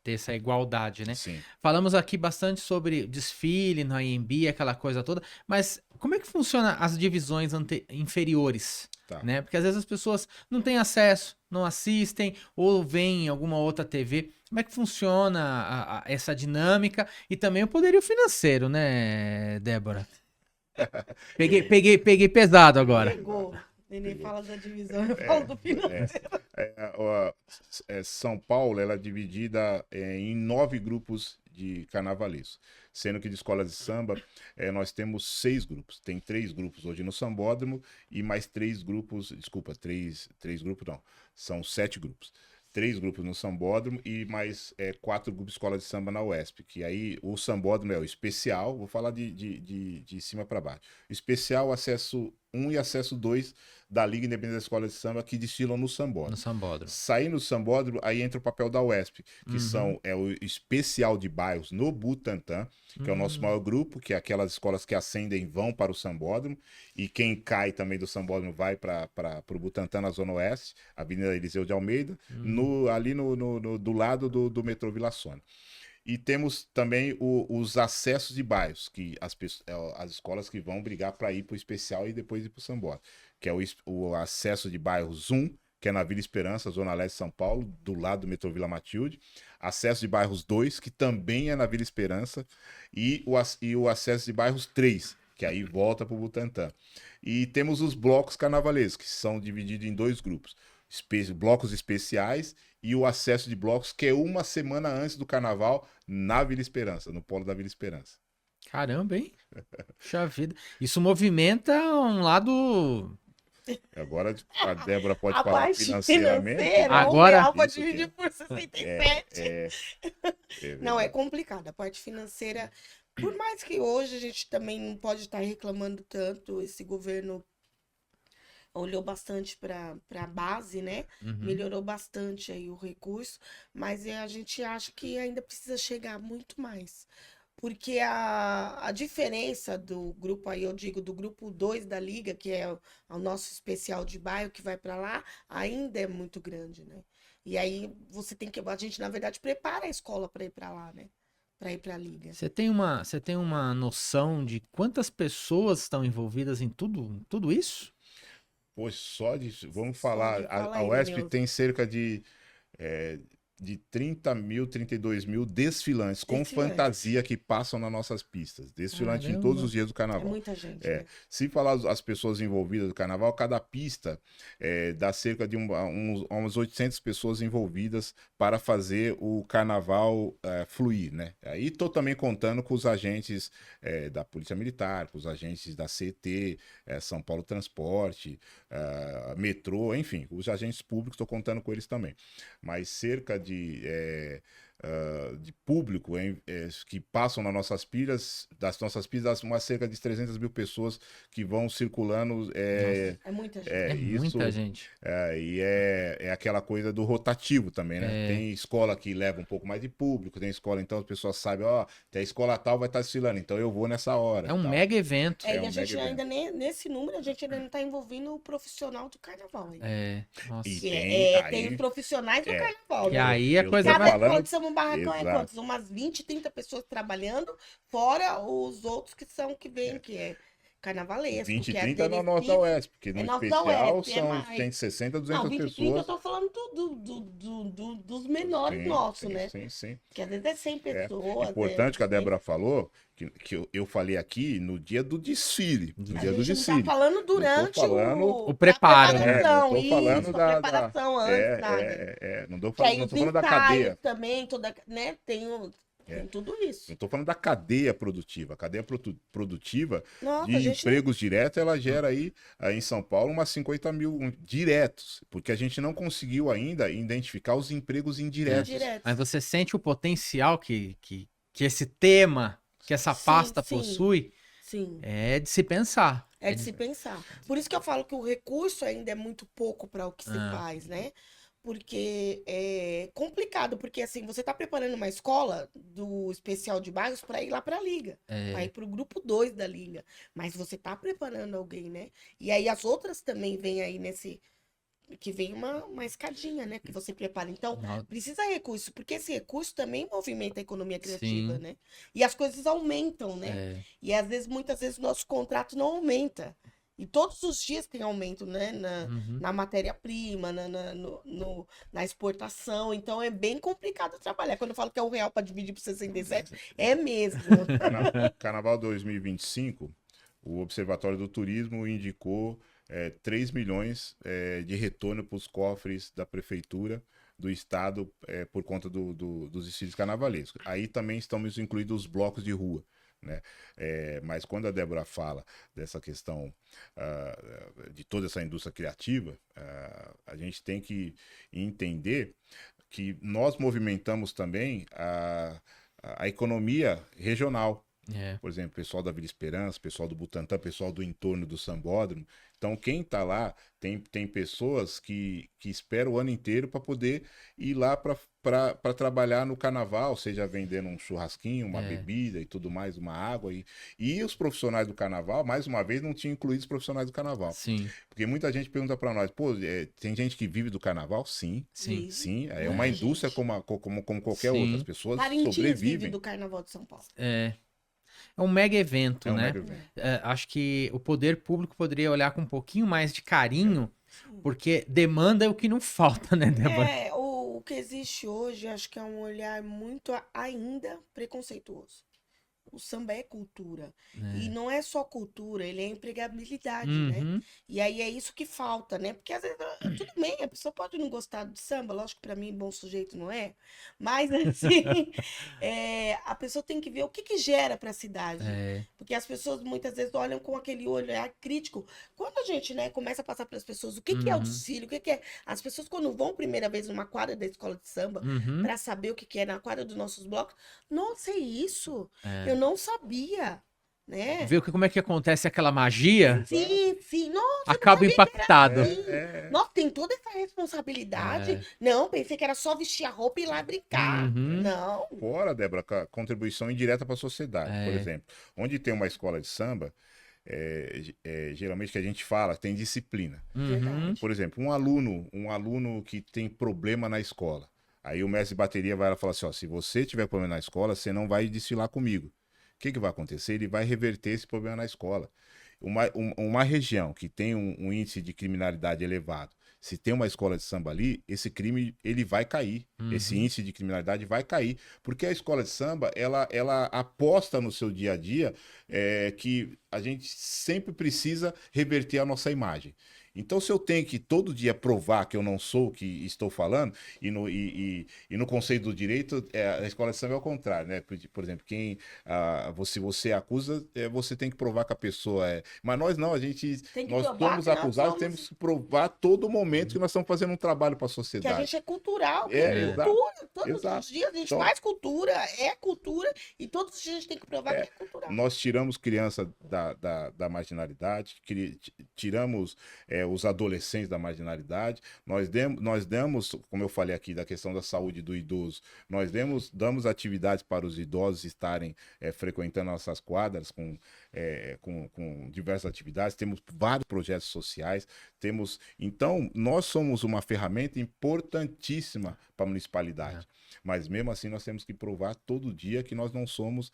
Ter essa igualdade, né? Sim. Falamos aqui bastante sobre desfile na AMB, aquela coisa toda, mas como é que funciona as divisões inferiores? Tá. Né? Porque às vezes as pessoas não têm acesso, não assistem, ou veem em alguma outra TV. Como é que funciona essa dinâmica e também o poderio financeiro, né, Débora? Peguei pesado agora. Pegou. Neném fala da divisão, eu falo do financeiro. São Paulo ela é dividida em 9 grupos de carnavalescos, sendo que de escolas de samba nós temos 6 grupos. Tem 3 grupos hoje no Sambódromo e mais 3 grupos, desculpa, 3 grupos não, são 7 grupos. 3 grupos no Sambódromo e mais 4 grupos de escola de samba na UESP, que aí o Sambódromo é o especial, vou falar de cima para baixo. O especial, acesso 1 e acesso 2 da Liga Independente da Escola de Samba que desfilam no Sambódromo. No Sambódromo. Saindo do Sambódromo, aí entra o papel da UESP, que é o especial de bairros no Butantã, que é o nosso maior grupo, que é aquelas escolas que ascendem vão para o Sambódromo, e quem cai também do Sambódromo vai para o Butantã, na Zona Oeste, Avenida Eliseu de Almeida, ali do lado do metrô Vila Sônia. E temos também os acessos de bairros, que as escolas que vão brigar para ir para o especial e depois ir para o Sambódromo, que é o acesso de bairros 1, que é na Vila Esperança, Zona Leste de São Paulo, do lado do metrô Vila Matilde. Acesso de bairros 2, que também é na Vila Esperança. E o acesso de bairros 3, que aí volta para o Butantã. E temos os blocos carnavalescos, que são divididos em 2 grupos. Blocos especiais e o acesso de blocos, que é uma semana antes do carnaval, na Vila Esperança, no polo da Vila Esperança. Caramba, hein? Puxa vida. Isso movimenta um lado. Agora a Débora pode A falar parte financeiramente. financeira, Agora- o real pode Isso aqui. dividir por 67. Não, é verdade. complicado. A parte financeira, por mais que hoje a gente também não pode estar reclamando tanto, esse governo olhou bastante para a base, né? Uhum. Melhorou bastante aí o recurso, mas a gente acha que ainda precisa chegar muito mais. Porque a diferença do grupo, aí eu digo, do grupo 2 da Liga, que é o nosso especial de bairro que vai para lá, ainda é muito grande, né? E aí você tem que. A gente, na verdade, prepara a escola para ir para lá, né? Para ir para a Liga. Você tem uma noção de quantas pessoas estão envolvidas em tudo isso? Pois só de. Vamos Só falar, de falar a aí, UESP Neuza. tem cerca de 30 mil, 32 mil desfilantes com Desfilantes. fantasia que passam nas nossas pistas. Desfilantes em Caramba. todos os dias do É carnaval. muita gente, É. né? Se falar as pessoas envolvidas do carnaval, cada pista dá cerca de umas 800 pessoas envolvidas para fazer o carnaval fluir, né? Aí estou também contando com os agentes da Polícia Militar, com os agentes da CET, São Paulo Transporte, metrô, enfim, os agentes públicos, estou contando com eles também. Mas cerca de público que passam nas nossas pilhas, das nossas pistas, umas cerca de 300 mil pessoas que vão circulando. É muita gente. É isso, muita gente. e é aquela coisa do rotativo também, né? É. Tem escola que leva um pouco mais de público, tem escola, então as pessoas sabem, ó, tem a escola tal vai estar desfilando, então eu vou nessa hora. É um tal. mega evento. É, É e um a gente mega ainda, nesse número, a gente ainda não está envolvendo o profissional do carnaval ainda. É, nossa. E Que tem, tem os profissionais do é. carnaval, E né? aí a Eu coisa tô Cada vai. falando- escola de samba barracão é Exato. quantos? Umas 20, 30 pessoas trabalhando, fora os outros que vêm, que é carnavalesco, 20 e que é 30 na adesivo. nossa UESP, porque no É nossa especial UESP, é são mais. tem 60, Não, 200 20 e 30 eu pessoas. tô falando dos menores Sim, nossos, sim, né? Sim, sim. Que às vezes é 100 pessoas. Importante que a 200. Débora falou, que eu falei aqui no dia do desfile. No A dia do gente não desfile. tá falando durante falando- O preparo, né? preparação, não tô falando isso, da- a preparação antes, nada. não tô Que aí não os tô falando da ensaios cadeia. também, toda, né? Tem tudo isso. Não tô falando da cadeia produtiva. A cadeia produtiva Nossa, de a gente empregos diretos, ela gera aí em São Paulo umas 50 mil diretos, porque a gente não conseguiu ainda identificar os empregos indiretos. direto. Mas você sente o potencial que esse tema, que essa Sim, pasta sim. possui, Sim, é de se pensar. é de se pensar. Por isso que eu falo que o recurso ainda é muito pouco para o que se Ah. faz, né? Porque é complicado, porque assim, você está preparando uma escola do especial de bairros para ir lá para a Liga, para ir para o grupo 2 da Liga. Mas você está preparando alguém, né? E aí as outras também vêm aí nesse. Que vem uma escadinha, né? Que você prepara. Então, Nossa. precisa recurso, porque esse recurso também movimenta a economia criativa, Sim. né? E as coisas aumentam, né? É, E às vezes, muitas vezes, o nosso contrato não aumenta. E todos os dias tem aumento, né? uhum. Na matéria-prima, na exportação. Então é bem complicado trabalhar. Quando eu falo que é R$1 para dividir por 67, é mesmo. Carnaval 2025, o Observatório do Turismo indicou 3 milhões de retorno para os cofres da prefeitura do estado por conta dos desfiles carnavalescos. Aí também estamos incluídos os blocos de rua. Né? Mas quando a Débora fala dessa questão de toda essa indústria criativa, a gente tem que entender que nós movimentamos também a economia regional. É. Por exemplo, pessoal da Vila Esperança, pessoal do Butantã, pessoal do entorno do Sambódromo. Então, quem está lá, tem pessoas que esperam o ano inteiro para poder ir lá para trabalhar no carnaval, seja vendendo um churrasquinho, uma bebida e tudo mais, uma água. E os profissionais do carnaval, mais uma vez, não tinham incluído os profissionais do carnaval. Sim, Porque muita gente pergunta para nós, pô, tem gente que vive do carnaval? Sim. sim. Sim, é uma indústria como qualquer Sim. outra. As pessoas Parintins vive sobrevivem. do Carnaval de São Paulo. É um mega evento, É um né? mega evento. Acho que o poder público poderia olhar com um pouquinho mais de carinho, porque demanda é o que não falta, né, Débora? O que existe hoje, acho que é um olhar muito ainda preconceituoso. o samba é cultura. É. E não é só cultura, ele é empregabilidade, né? Uhum. E aí é isso que falta, né? Porque às vezes, tudo bem, a pessoa pode não gostar de samba, lógico que pra mim, bom sujeito não é. Mas, assim, a pessoa tem que ver o que que gera pra cidade. É. Porque as pessoas muitas vezes olham com aquele olhar crítico. Quando a gente, né, começa a passar para as pessoas o que que é o Uhum. desfile, o que que é. As pessoas, quando vão primeira vez numa quadra da escola de samba, Uhum. para saber o que que é na quadra dos nossos blocos, nossa, é isso. É. Eu não sabia, né? Ver como é que acontece aquela magia, Sim, sim. Nossa, eu não acaba sabia que era impactado. assim. É. Nossa, tem toda essa responsabilidade. É. Não, pensei que era só vestir a roupa e ir lá brincar. Uhum. Não. Fora, Débora, com a contribuição indireta para a sociedade. Por É. exemplo, onde tem uma escola de samba, geralmente que a gente fala, tem disciplina. Uhum. Verdade. Por exemplo, um aluno que tem problema na escola. Aí o mestre de bateria vai lá e fala assim, ó, se você tiver problema na escola, você não vai desfilar comigo. O que que vai acontecer? Ele vai reverter esse problema na escola. Uma região que tem um índice de criminalidade elevado, se tem uma escola de samba ali, esse crime ele vai cair. Esse índice de criminalidade vai cair. Porque a escola de samba, ela aposta no seu dia a dia que a gente sempre precisa reverter a nossa imagem. Então, se eu tenho que todo dia provar que eu não sou o que estou falando, e no conceito do direito, a escola de samba é o contrário, né? Por exemplo, se você acusa, você tem que provar que a pessoa é. Mas nós não, Tem que nós provar somos que nós acusados, somos- temos que provar a todo momento que nós estamos fazendo um trabalho para a Que a sociedade. gente é cultural, que É, é exato. cultura. Todos Exato. os dias a gente Então- faz cultura, é cultura, e todos os dias a gente tem que provar que é cultural. Nós tiramos criança da marginalidade, tiramos os adolescentes da marginalidade, nós damos, como eu falei aqui, da questão da saúde do idoso, nós damos atividades para os idosos estarem frequentando nossas quadras com diversas atividades, temos vários projetos sociais, então, nós somos uma ferramenta importantíssima para a municipalidade. Mas mesmo assim, nós temos que provar todo dia que nós não somos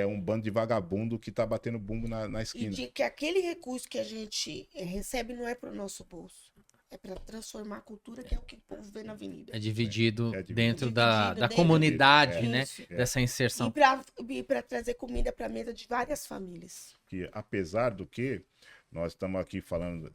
um bando de vagabundo que está batendo bumbo na E esquina. de que aquele recurso que a gente recebe não é para o nosso bolso. É para transformar a cultura, que é o que o povo vê na avenida. É dividido É dividido. dentro Dividido da dentro comunidade, né? Isso. Dessa inserção. E para trazer comida para a mesa de várias famílias. Que apesar do que nós estamos aqui falando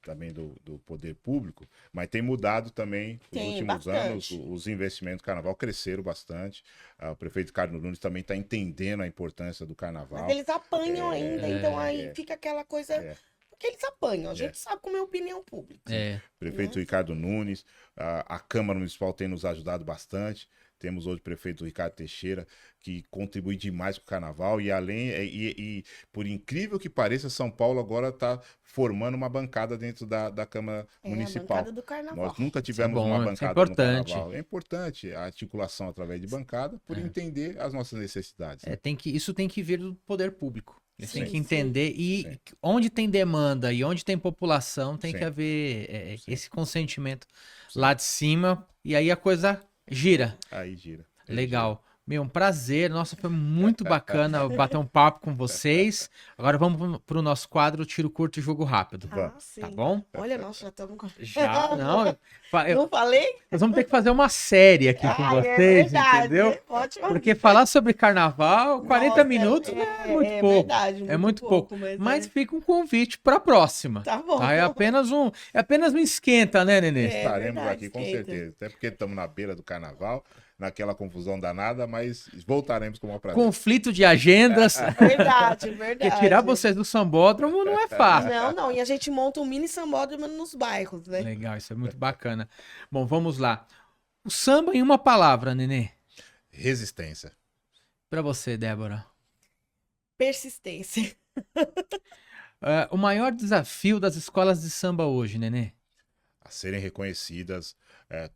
também do poder público, mas tem mudado também nos Tem, últimos anos, bastante. os investimentos do carnaval cresceram bastante. O prefeito Carlos Nunes também está entendendo a importância do carnaval. Mas eles apanham ainda, então aí fica aquela coisa. É. Porque eles apanham, a gente sabe como é a opinião pública. É. Prefeito Né? Ricardo Nunes, a Câmara Municipal tem nos ajudado bastante. Temos hoje o prefeito Ricardo Teixeira, que contribui demais com o carnaval. E por incrível que pareça, São Paulo agora está formando uma bancada dentro da Câmara A Municipal. bancada do carnaval. Nós nunca tivemos bom, uma isso é bancada importante. no carnaval. É importante a articulação através de bancada por entender as nossas necessidades. né? Isso tem que vir do poder público. Eles têm Sim, que entender. E sim. onde tem demanda e onde tem população, tem Sim. que haver Sim. esse consentimento lá de cima. E aí a coisa gira. Aí gira. Legal. Meu, um prazer. Nossa, foi muito bacana bater um papo com vocês. Agora vamos pro nosso quadro Tiro Curto e Jogo Rápido. Ah, sim. Tá bom? Olha, nós já estamos com. Já, não. Não falei? Nós vamos ter que fazer uma série aqui com Ah, é vocês, verdade. entendeu? Ótimo. Porque falar sobre carnaval, 40 Nossa, minutos é muito pouco. Verdade, É muito pouco. Mas, Mas fica um convite para a próxima. tá bom. Tá? É apenas um esquenta, né, Nenê? Estaremos verdade, aqui com esquenta. certeza. Até porque estamos na beira do carnaval, naquela confusão danada, mas voltaremos com uma prazer. Conflito de agendas. Verdade, Porque verdade. tirar vocês do sambódromo não é fácil. Não. E a gente monta um mini sambódromo nos bairros, né? Legal, isso é muito bacana. Bom, vamos lá. O samba em uma palavra, Nenê. Resistência. Para você, Débora. Persistência. O maior desafio das escolas de samba hoje, Nenê? A serem reconhecidas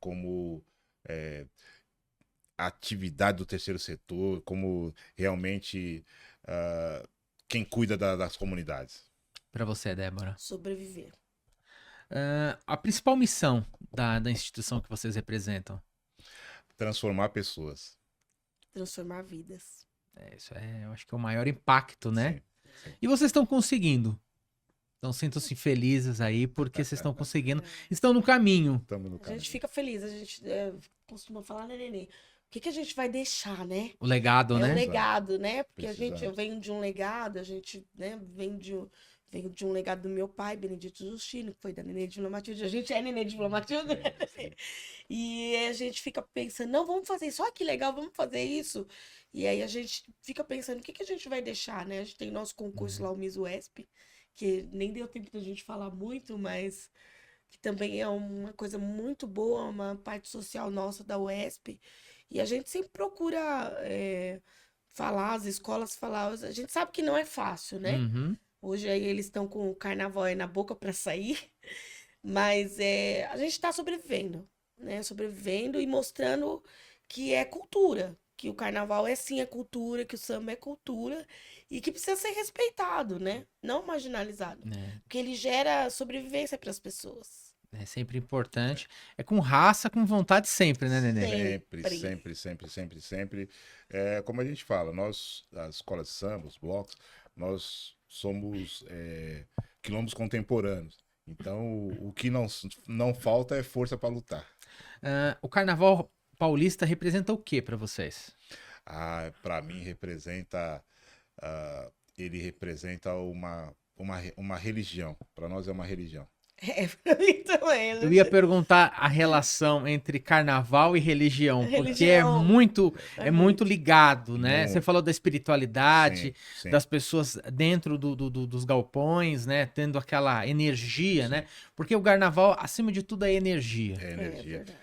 como atividade do terceiro setor, como realmente quem cuida das comunidades. Para você, Débora. Sobreviver. A principal missão da instituição que vocês representam? Transformar pessoas. Transformar vidas. Isso eu acho que é o maior impacto, né? Sim, sim. E vocês estão conseguindo. Então sintam-se felizes aí, porque vocês estão conseguindo. Estão no caminho. Estamos no A caminho. gente fica feliz, a gente costuma falar, né, Nenê? que a gente vai deixar, né? O legado, É um né? legado, né? Porque eu Precisamos. venho de um legado, a gente, né, venho de um legado do meu pai, Benedito Justino, que foi da Nenê de Vila Matilde. A gente é Nenê de Vila Matilde, né? Sim. E a gente fica pensando, não, vamos fazer isso, olha que legal, vamos fazer isso. E aí a gente fica pensando, o que a gente vai deixar, né? A gente tem nosso concurso lá, o Miss UESP, que nem deu tempo da gente falar muito, mas que também é uma coisa muito boa, uma parte social nossa da UESP. E a gente sempre procura falar, as escolas falar. A gente sabe que não é fácil, né? Uhum. Hoje aí eles estão com o carnaval aí na boca para sair, mas a gente está sobrevivendo, né? Sobrevivendo e mostrando que é cultura, que o carnaval é sim é cultura, que o samba é cultura e que precisa ser respeitado, né? Não marginalizado, É, porque ele gera sobrevivência para as pessoas. é sempre importante. É com raça, com vontade sempre, né, Nenê? Sempre, Sempre. sempre, sempre, sempre, sempre. É, como a gente fala, nós, as escolas de samba, os blocos, nós somos quilombos contemporâneos. Então, o que não falta é força para lutar. Ah, o Carnaval Paulista representa o que pra vocês? Para mim, ele representa uma religião. Para nós é uma religião. É, pra mim também. Eu ia perguntar a relação entre carnaval e religião, porque Religião. é muito ligado, né? Você Muito. falou da espiritualidade, Sim, sim. das pessoas dentro dos galpões, né? Tendo aquela energia, né? Porque o carnaval, acima de tudo, é energia. É É energia. verdade.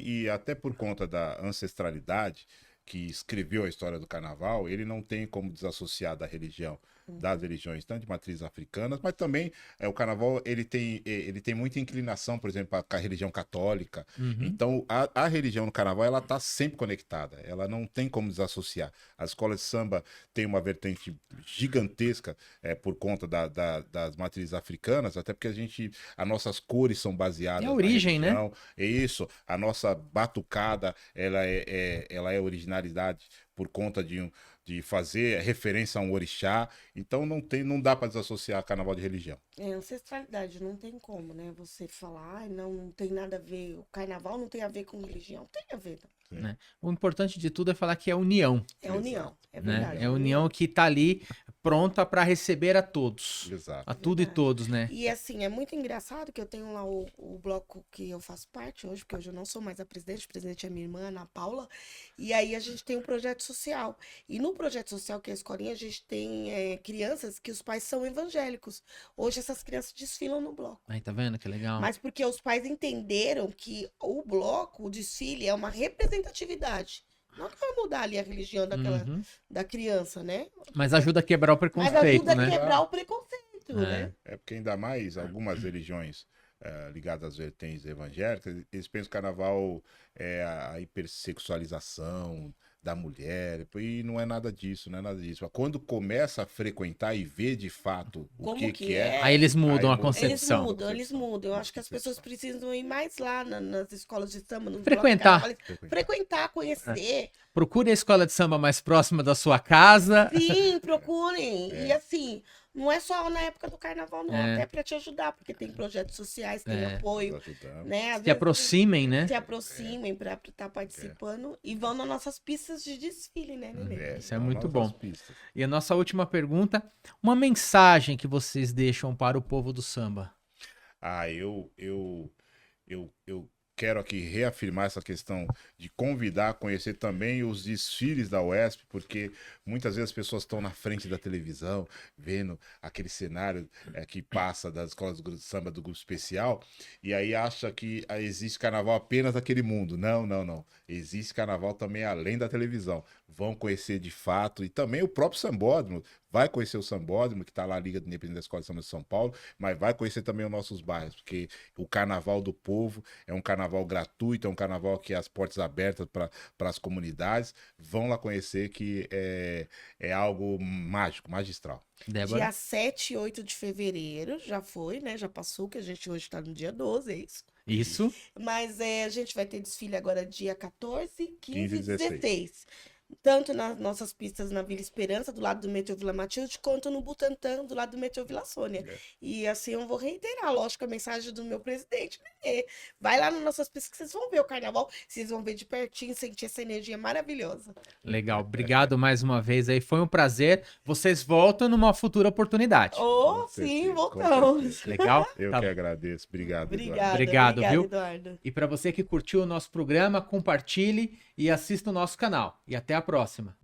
E até por conta da ancestralidade que escreveu a história do carnaval, ele não tem como desassociar da religião, das religiões, tanto de matriz africanas, mas também o carnaval ele tem muita inclinação, por exemplo, com a religião católica. Uhum. Então, a religião no carnaval, ela está sempre conectada, ela não tem como desassociar. As escolas de samba têm uma vertente gigantesca por conta das matrizes africanas, até porque as nossas cores são baseadas É a origem, na né? religião. É isso, a nossa batucada, ela é originalidade por conta de fazer referência a um orixá. Então não dá para desassociar carnaval de religião. É ancestralidade, não tem como, né? Você falar, "Ai, não tem nada a ver, o carnaval não tem a ver com religião. Tem a ver, Né? O importante de tudo é falar que é união, é união, é né? verdade. É a união que tá ali pronta para receber a todos, Exato. a tudo e Verdade. todos, né? E assim, é muito engraçado que eu tenho lá o bloco que eu faço parte hoje, porque hoje eu não sou mais a presidente é minha irmã, Ana Paula, e aí a gente tem um projeto social. E no projeto social, que é a escolinha, a gente tem crianças que os pais são evangélicos. Hoje essas crianças desfilam no bloco. Aí tá vendo que legal? Mas porque os pais entenderam que o bloco, o desfile, é uma representatividade. Não que vai mudar ali a religião Uhum. da criança, né? Mas ajuda a quebrar o Mas preconceito, ajuda a né? quebrar o preconceito, né? É porque ainda mais algumas religiões ligadas às vertentes evangélicas, eles pensam que o carnaval é a hipersexualização da mulher, e não é nada disso, não é nada disso. Quando começa a frequentar e ver de fato o Como que que é, é? Aí eles mudam a Aí muda. concepção. Eles mudam. Eu acho que as pessoas precisam ir mais lá nas escolas de samba, nos Frequentar. blocos de carnaval. Frequentar, conhecer. Procure a escola de samba mais próxima da sua casa. Sim, procurem. E assim, não é só na época do carnaval, não. É. Até para te ajudar, porque tem projetos sociais, tem É. apoio, Ajudando. né? Às Se vezes, aproximem, né? se aproximem para estar participando e vão nas nossas pistas de desfile, né, Nenê? Isso é então, muito nas bom. pistas. E a nossa última pergunta: uma mensagem que vocês deixam para o povo do samba? Eu quero aqui reafirmar essa questão de convidar a conhecer também os desfiles da UESP, porque muitas vezes as pessoas estão na frente da televisão, vendo aquele cenário que passa das escolas de samba do grupo especial, e aí acha que existe carnaval apenas naquele mundo. Não, não, não. Existe carnaval também além da televisão. Vão conhecer de fato, e também o próprio sambódromo. Vai conhecer o sambódromo, que está lá na Liga Independente da Escola de Samba de São Paulo, mas vai conhecer também os nossos bairros, porque o Carnaval do Povo é um carnaval gratuito, é um carnaval que é as portas abertas para as comunidades. Vão lá conhecer que é algo mágico, magistral. Débora? Dia 7 e 8 de fevereiro, já foi, né? Já passou, que a gente hoje está no dia 12, é isso. Isso. Mas a gente vai ter desfile agora dia 14, 15 e 16. 16. tanto nas nossas pistas na Vila Esperança, do lado do metrô Vila Matilde, quanto no Butantã, do lado do metrô Vila Sônia. E assim eu vou reiterar, lógico, a mensagem do meu presidente, né? Vai lá nas nossas pistas que vocês vão ver o carnaval, vocês vão ver de pertinho, sentir essa energia maravilhosa. Legal, obrigado mais uma vez aí, foi um prazer. Vocês voltam numa futura oportunidade. Oh, Com sim, certeza, com voltamos. certeza. Legal? Eu Tá que bom. agradeço. Obrigado, Eduardo. Obrigada, Obrigado, obrigada, viu? Eduardo. E para você que curtiu o nosso programa, compartilhe e assista o nosso canal. E até a próxima.